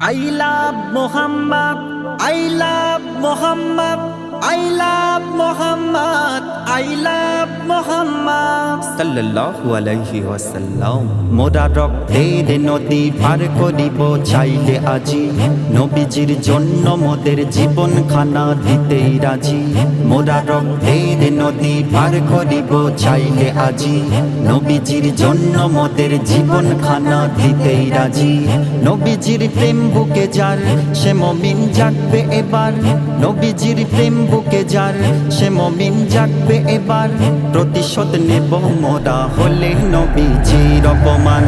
I love Muhammad, I love Muhammad, I love Muhammad, I love Muhammad sallallahu alayhi wasallam. মোরা রক্তের নদী পার করিব চাইলে আজি, নবীজির জন্য মোদের জীবন খানা দিতেই রাজি। মোরা রক্তের নদী পার করিব চাইলে আজি, নবীজির জন্য মোদের জীবন খানা দিতেই রাজি। নবীজির প্রেম বুকে যার সে মমিন জাগবে এবার, নবীজির প্রেম বুকে যার সে মমিন জাগবে এবার। প্রতিশোধ নেব মোরা হলে নবীজির অপমান।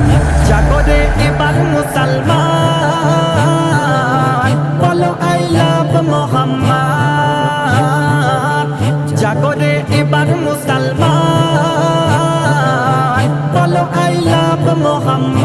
জাগরে এবার মুসলমান, বলো আই লাভ মুহাম্মদ। জাগরে এবার মুসলমান, বলো আই লাভ মুহাম্মদ।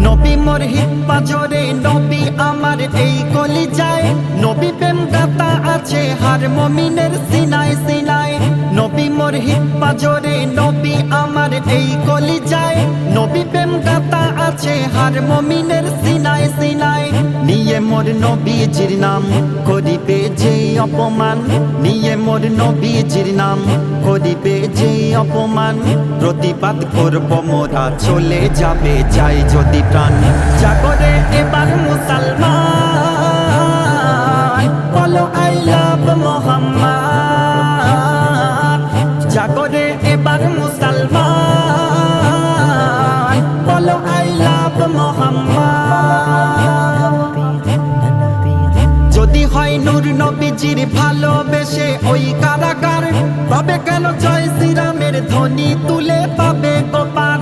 নবী মোর হিত পাজরে, নবী আমার এই কলিজায়, নবী প্রেম গাথা আছে হার মুমিনের সিনায় সিনায়। নবী মোর হিত পাজরে, নবী আমার এই কলিজায়, নবী প্রেম গাথা আছে হার মুমিনের সিনায় সিনায়। নিয়ে মোর নবীজির নাম করিবে যে অপমান, নিয়ে মোর নবীজির নাম করিবে যে অপমান। প্রতিবাদ করব মোরা চলে যাবে যাই যদি প্রাণ। জাগরে এবার মুসলমান, বলো আই লাভ মুহাম্মদ। জাগরে এবার মুসলমান, বলো আই লাভ মুহাম্মদ। যদি হয় নূর নবীজির ভালোবেসে ওই কারাগার, তবে কেন জয় শ্রীরামের ধ্বনি তুলে পাবে গোপার।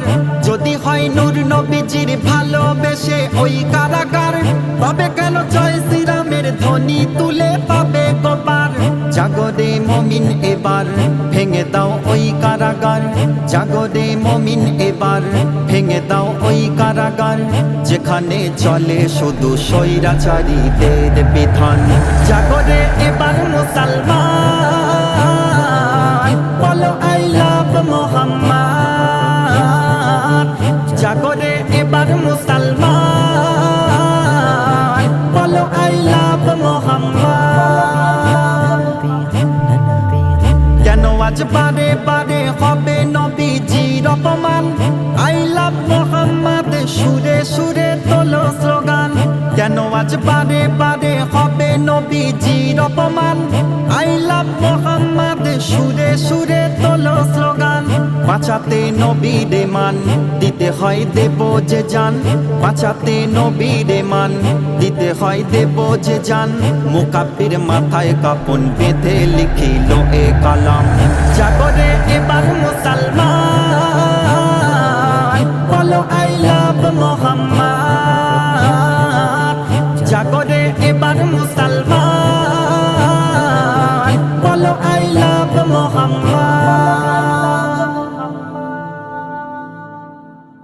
যদি হয় নূর নবীজির ভালোবেসে ওই কারাগার, তবে কেন জয় শ্রীরামের ধ্বনি তুলে পাবে গোপার। জাগরে মমিন এবার ভেঙে দাও ওই কারাগার, জাগরে মমিন এবার ভেঙে দাও ওই কারাগার। যেখানে চলে শুধু স্বৈরাচারীদের বিধান। জাগরে এবার মুসলমান, বলো আই লাভ মুহাম্মদ। জাগরে এবার মুসলমান, বলো আই লাভ মুহাম্মদ। কেন আজ বারে বারে হবে নবীজির অপমান, আই লাভ মুহাম্মদ সুরে সুরে তোলো স্লোগান। কেন আজ বারে বারে হবে নবীজির অপমান, আই লাভ মুহাম্মদ সুরে সুরে তোলো স্লোগান। বাঁচাতে নবীর মান দিতে হয় দেব যে জান, বাঁচাতে নবীর মান দিতে হয় দেব যে জান। মুকাব্বির মাথায় কাপন বেঁধে লিখিল এ কালাম। জাগরে এবার মুসলমান, বলো আই লাভ মুহাম্মদ। জাগরে এবার মুসলমান।